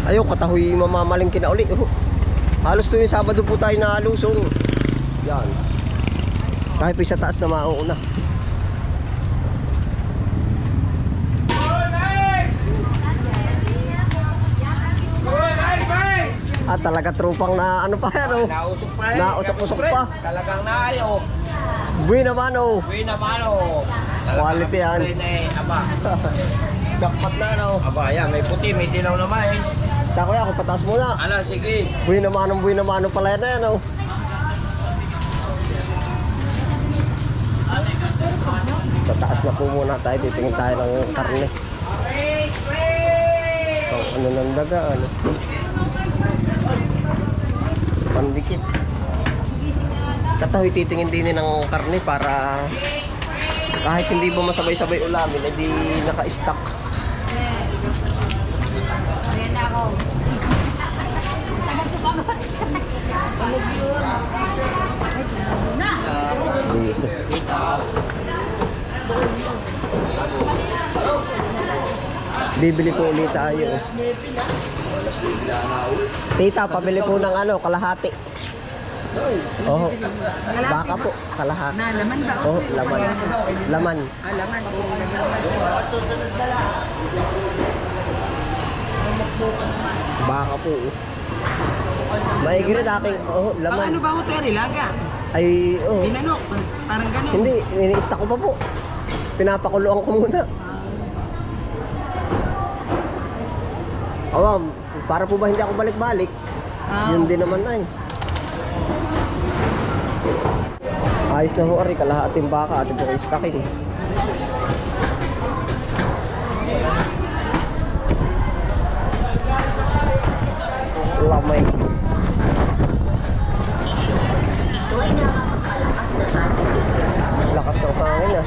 Ayun, Katahoy mamamalingki na uli. Halos tuwing Sabado po tayo na lusong. Yan. Kahit po sa taas na mauuna. At talaga trupang na ano pa yan, oh. Nausok pa eh. Nausok-usok pa. Talagang naayo. Buena mano. Buena mano. Quality yan. Aba. Jackpot na, no. Aba, yan. May puti, may dilaw na mais. Tako ya, kung pataas muna. Ala, sige. Buena mano pala yan, oh. Sa taas na po muna tayo. Titingin tayo ng karne. Ano ng daga, ano. Pandikit. Katahoy titingin din ng karne para kahit hindi mo masabay-sabay ulamin, edi naka-stock. Ayan na ako. Tagal sa pagod. Dito. Bibili po ulit tayo. Tita, pabili po ng ano, kalahati. Oh, baka po, kalahati. Na laman ba? Oh, laman. Laman. Laman. Baka po. Maigiri aking, oh, laman. Ano ba ho, Terry? Laga? Ay, oh. Binanok? Parang ganun. Hindi, ini-stock ko pa po. Pinapakuluan ko muna. Oh, para po ba hindi ako balik-balik? Yun din naman ay. Ayos na ho, Ari, kalahating baka atin po i-stocking. Lamay. Lakas ng hangin ah.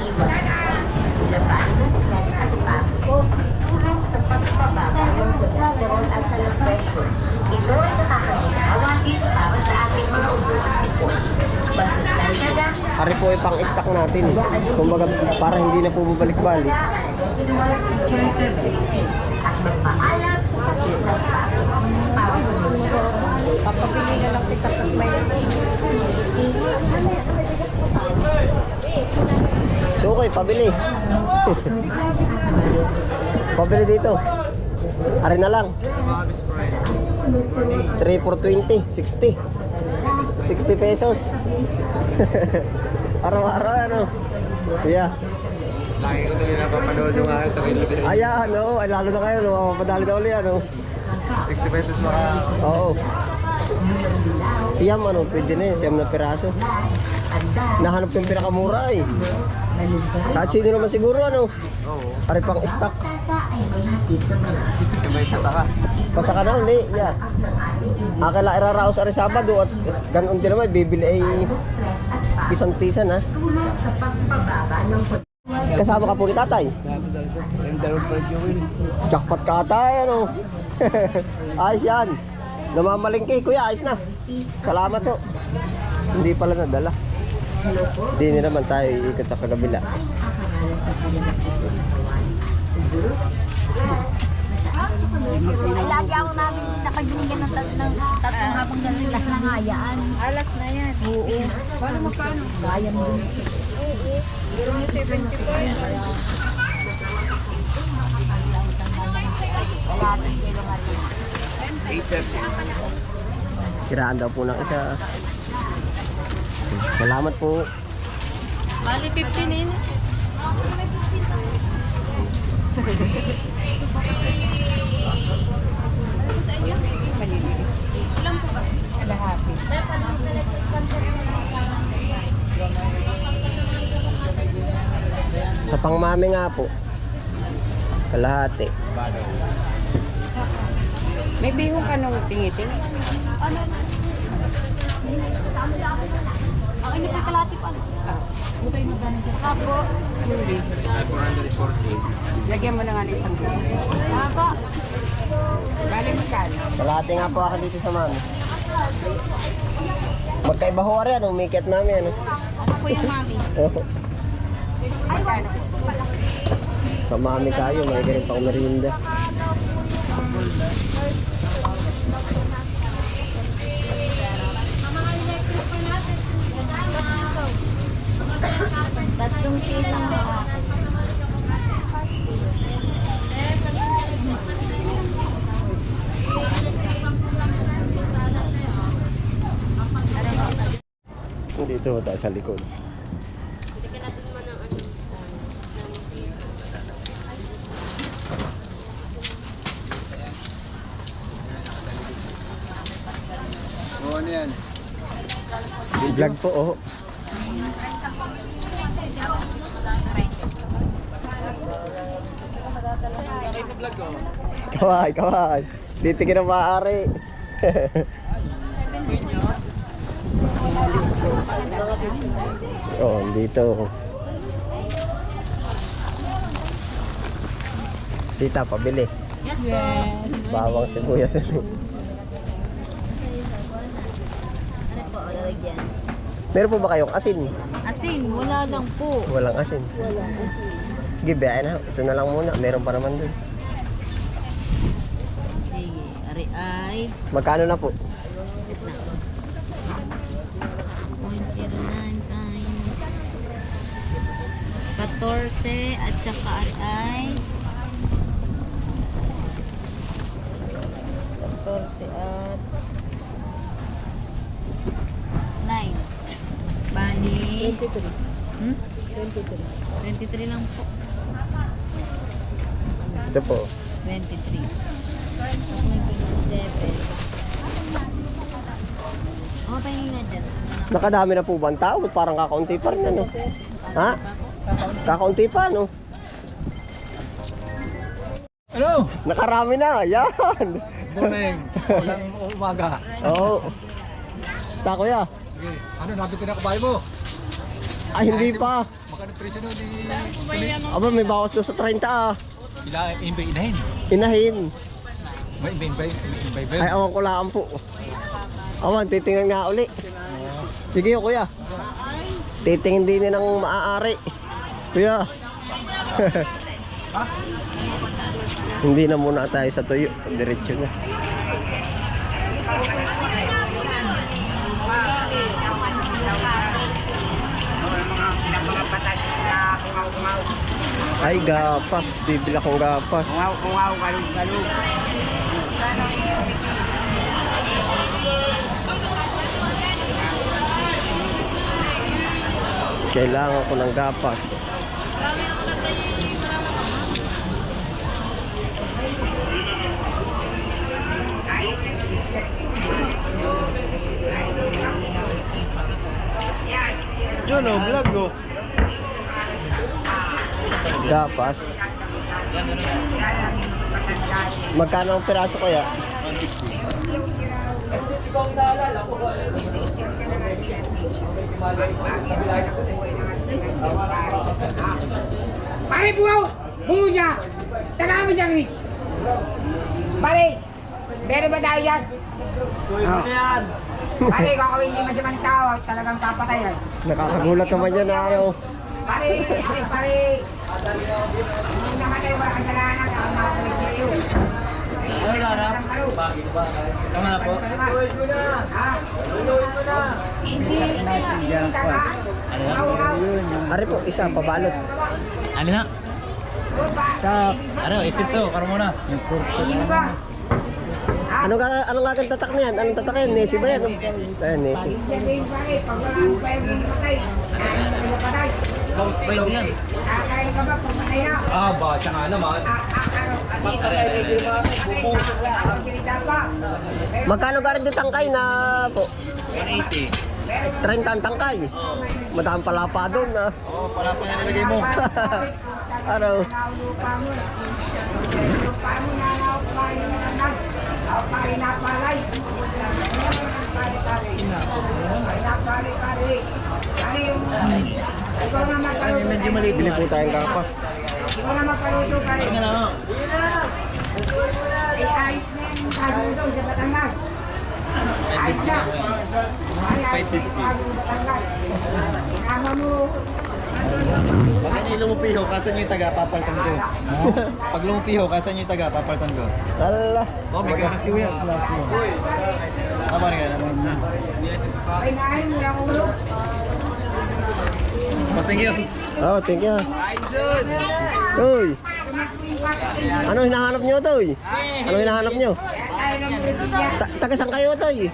Ito ay nakakaginawan para sa ating mga ubuan sipon. Ari po ay pang-stock natin. Kumbaga para hindi na po bumalik-balik. Paalam sa sasulat para sa mga Papapili na lang kita pag may... So okay, pabili. Pabili dito. Ari na lang. 3 for 20, 60. 60 pesos. Araw-araw ano. Yeah. Lagi ko tuloy napapanood yung aking sarili. Ayan, oo. Ay, lalo na kayo, no? Mapadali na ulit, ano? 60 pesos maka... Oo. Siyam, ano? Pwede na yun. Siyam na piraso. Nahanap yung pinakamura, eh. Sa sino naman siguro, ano? Oo. Ari pang stock. May pasaka. Pasaka na, hindi. Yeah. Akala iraraos ari Sabado at ganun din naman. Bibili ay pisan-pisan, ha? Kasama ka po ni tatay? Jackpot ka tatay, ano? Ayos yan. Namamalingki, kuya, ayos na. Salamat ho. Hindi pala nadala. Hindi naman tayo ikot sa kagabila. Ay, lagi ako namin nakabinigyan ng tatlong hapong dalilas na ngayaan. Alas na yan. Oo. Paano magkano? Kaya mo din. Pero mo 70 po yan. Kiraan daw po ng isa. Salamat po. Bali 15 in. Ilan po ba? Kalahati. Sa pangmami nga po. Kalahati. May bihong ka nung tingiting? Ano? Ang inyo po kalati pa. Butay mo ganun. Apo. Hindi. 440. Lagyan mo na nga ng isang bihong. Apo. Bali magkano? Kalahati nga po ako dito sa mami. Magkaiba ho rin, ano? Umikat mami, ano? Ako po yung mami. Magkano? Sa mami kayo, may ganun pang merienda. Dito tayo sa likod. Oo, ano yan? Vlog po, oh. Sa vlog ko. Kaway, kaway. Dito ka na maaari. Oh, dito. Tita, pabili. Yes, po. Bawang sibuyas. Ano po, lalagyan? Meron po ba kayong asin? Asin, wala lang po. Walang asin. Give, na. Ito na lang muna. Meron pa naman dun. Sige, ari ay Magkano na po? 0.09 times 14 at saka ari ay 14 at 9. Bali 23 lang po. Ito po. 23. Tapos may 27. Pahingi nga dyan. Nakadami na po ba ang tao? Ba't parang kakaunti pa rin, ano? Ha? Kakaunti pa, ano? Ano? Nakarami na. Yan. Morning. Walang umaga. Oo. Ta, kuya. Yes. Ano, nabito na kabayo mo? Ay, hindi pa. Magkano presyo nun ni... Aba, may bawas doon sa 30, ah. Inahin. Inahin. May invay. Ay, awan ko lang po. Awan, titingnan nga uli. Sige, kuya. Titingin din ng maaari. Kuya. Hindi na muna tayo sa tuyo. Diretso na. Ay, gapas. Bibila kong gapas. Kalug. Kailangan ko ng gapas. Yun o, vlog o. Gapas. Magkano ang piraso kaya? Pare buaw, bunga, tagama siya guys. Pare, meron ba tayo yan? Ano yan? Pare, kung ako hindi masamang tao, talagang papatayan. Nakakagulat naman yan na ano. Pare, hindi naman tayo wala kasalanan, ako nakakulit kayo. Ano na, anak? Tama na po. Ha? Hindi taga. Aw. Ari po, isa, pabalot. Ano na? Ano, isitso, karo muna. Hindi ba? Ano nga ang tatak na yan? Anong tatak yan? Nesi ba yan? Ayan, Nesi. Sabihin pare, pag wala akong pwedeng patay, kaya patay. Pwede yan. Kakain ka ba pag patay na? Ba, siya nga naman. Magkano garin din tangkay na po? 180. 30 ang tangkay. Madami pala pa doon na. Oo, pala pa yan nilagay mo. Ano? Medyo maliit. Bili po tayong gapas. Ikaw na magpaluto pare. Ano na mo? Ay, ayos na yan yung sabi mo doon sa Batangas. Ayos na. Ay, ayos na yung sabi mo Batangas. Inama mo. Pag ano yung lumupiho, kasan yung taga papaltan ko? Pag lumupiho, kasan yung taga papaltan ko? Ala. Oh, may garanti mo yan. Tama rin ka naman. Ay, naahin mo lang ulo. Mas thank you. Oh, thank you. Uy, ano hinahanap nyo to? Ano hinahanap nyo? tayo ng bibigyan. Taga saan kayo, Toy?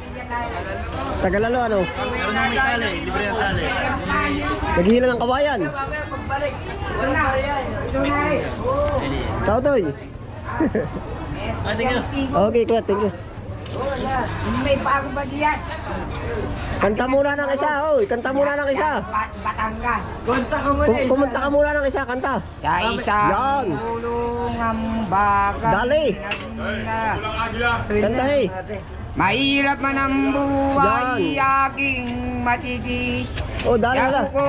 Taga Lalo, ano? Meron nang may tali, libre ang tali. Naghihila ng kawayan. Ito na eh. Tao, Toy. Ah, tingnan. Okay, kuya, thank you. May bago ba diyan? Kanta muna ng isa, oy. Kanta muna ng isa. Batangas. Kumanta ka muna ng isa, kanta. Sa isang Yan. ulungang bagat. Dali. Kanta, hey. Mahirap man ang buhay Yan. aking matitis. Oh, dali na. Yaku ko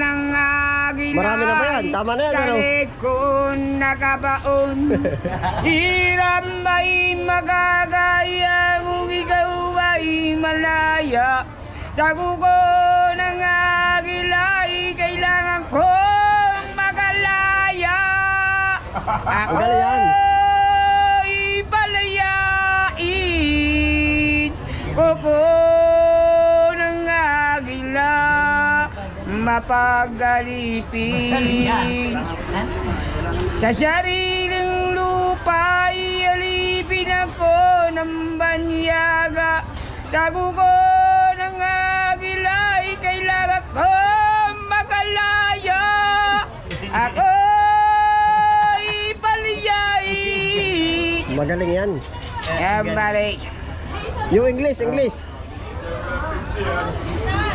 ng agilay. Marami na ba yan? Tama na yan, ano? Sa likod nakabaon. Hirap ba'y magagaya kung ikaw ay malaya? Yaku ko ng agilay, kailangan kong magalaya. Ako Ang galing yan. ipalayain. Kuko ng agila mapagalipin. Sa sariling lupa ialipin ako ng banyaga. Tago ko ng agila kailangan ko magalaya. Ako ipalayain. Magaling yan. Balik. Yung English.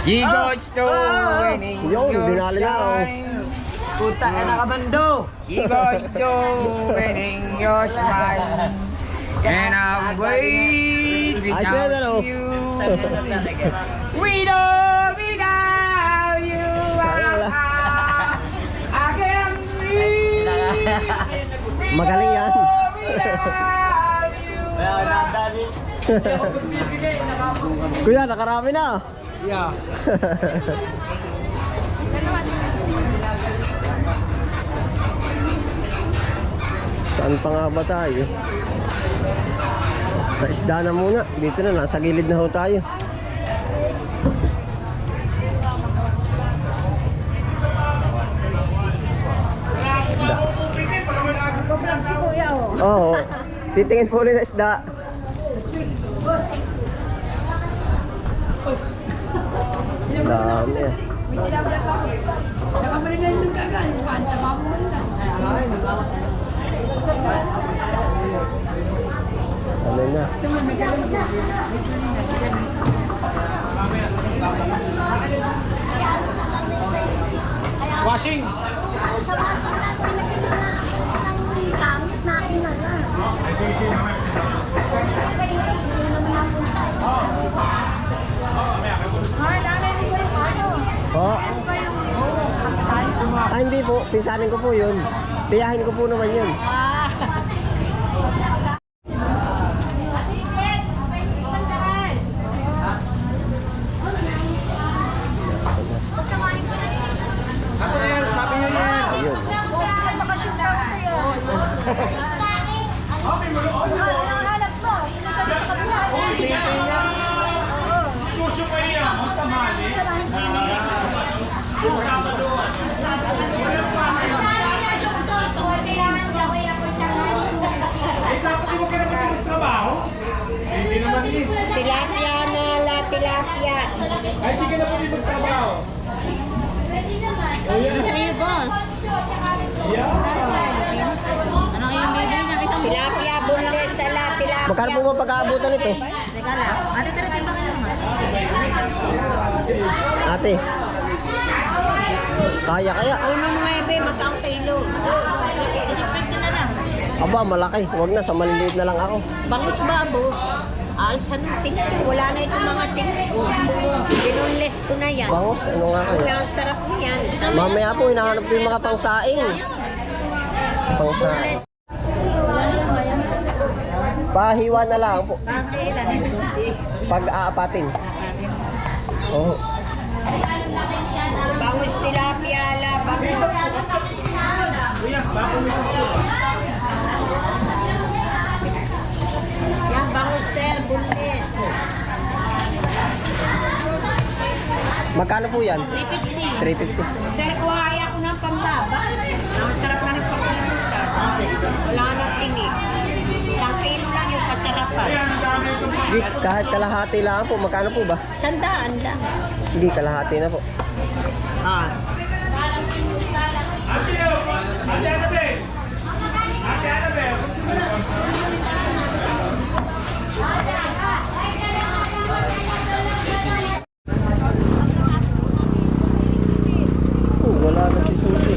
She goes to winning Yun, your dinali na, oh. shine. Puta ka na kabando. She goes to winning your smile. Can I wait Ayos na yan, without oh. you? Without you, I can't breathe. Magaling yan. Without you, Kuya, nakarami na. Yeah. Saan pa nga ba tayo? Sa isda na muna. Dito na, nasa gilid na ho tayo. Isda. Oo. Titingin po ulit sa isda. Dami. Ano na? Washing. Kamit natin na lang. Po? Ah, hindi po. Pinsanin ko po yun. Tiyahin ko po naman yun. Ayun. Tilapia na la, tilapia. Ay, sige na po dito trabaho. Tilapia, bunles, ala, tilapia. Magkano po ba pag-aabutan ito? Ate, tira, timbangin mo nga. Ate. Kaya. 1.9, magkang kilo. Expect na lang. Aba, malaki. Huwag na, sa maliliit na lang ako. Bangis babo. Alsa ng tingin. Wala na itong mga tingin. Binunles ko na yan. Bangos, ano nga kayo? Kaya ang sarap niyan. Mamaya po, hinahanap ko yung mga pangsaing. Pangsaing. Pahiwa na lang po. Pag-aapatin. Oo. Bangus tilapia, ala, bangus. Yan, bangus sir, bunles. Magkano po yan? 350. 350. Sir, kuhaya ko ng pambaba. Ang sarap na ng pagkilusan. Wala na tinig. 1 kilo lang yung kasarapan. Di, kahit kalahati lang po, magkano po ba? 100 lang. Hindi, kalahati na po. Ah. Oh, wala na si Susi.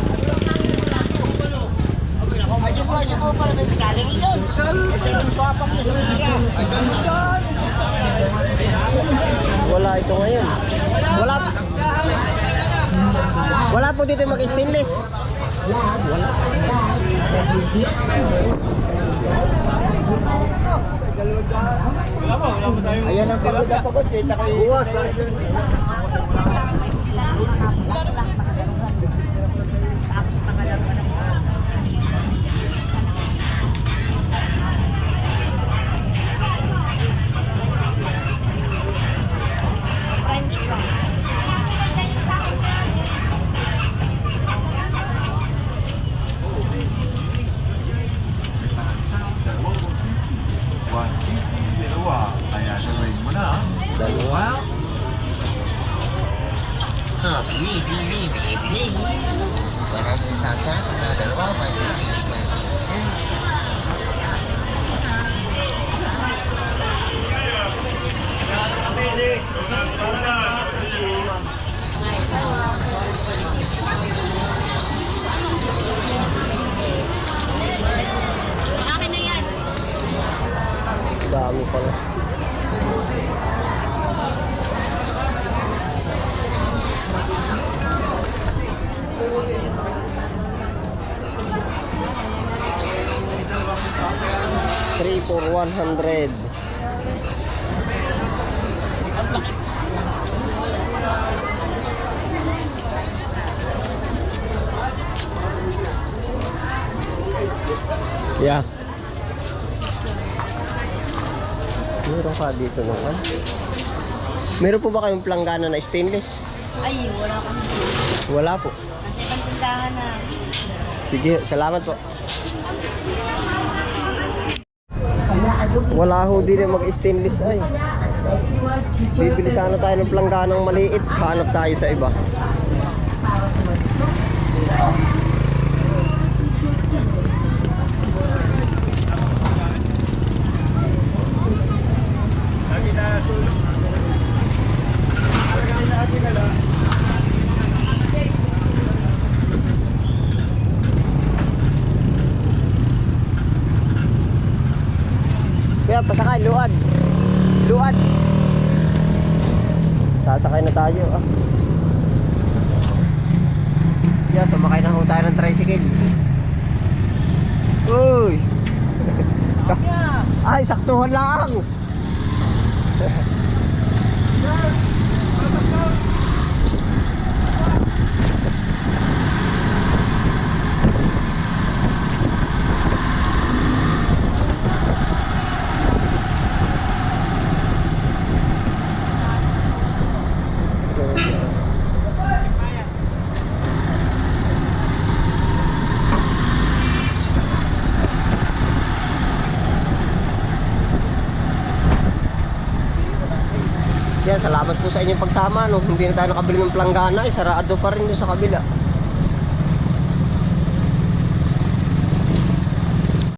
Wala ito ngayon. Wala po dito mag-stainless. Wala. Ayan ang pagod na pagod. Kita ko iwas. French fry. Dalawa. Kaya gawin mo na. Dalawa. Akin na yan. Dami pala. Three for 100. Yeah. Meron ka dito naman. Meron po ba kayong planggana na stainless? Ay, wala kami. Wala po. Nasa ibang tindahan na. Sige, salamat po. Wala ho din na mag-stainless ay. Bibili sana tayo ng plangganang maliit. Hanap tayo sa iba. Kaya pasakay, luad. Luad. Sasakay na tayo ah. Yeah, sumakay na ho tayo ng tricycle. Uy. Ay, saktuhan lang. Yan, salamat po sa inyong pagsama. No? Hindi na tayo nakabili ng planggana, sarado pa rin doon sa kabila.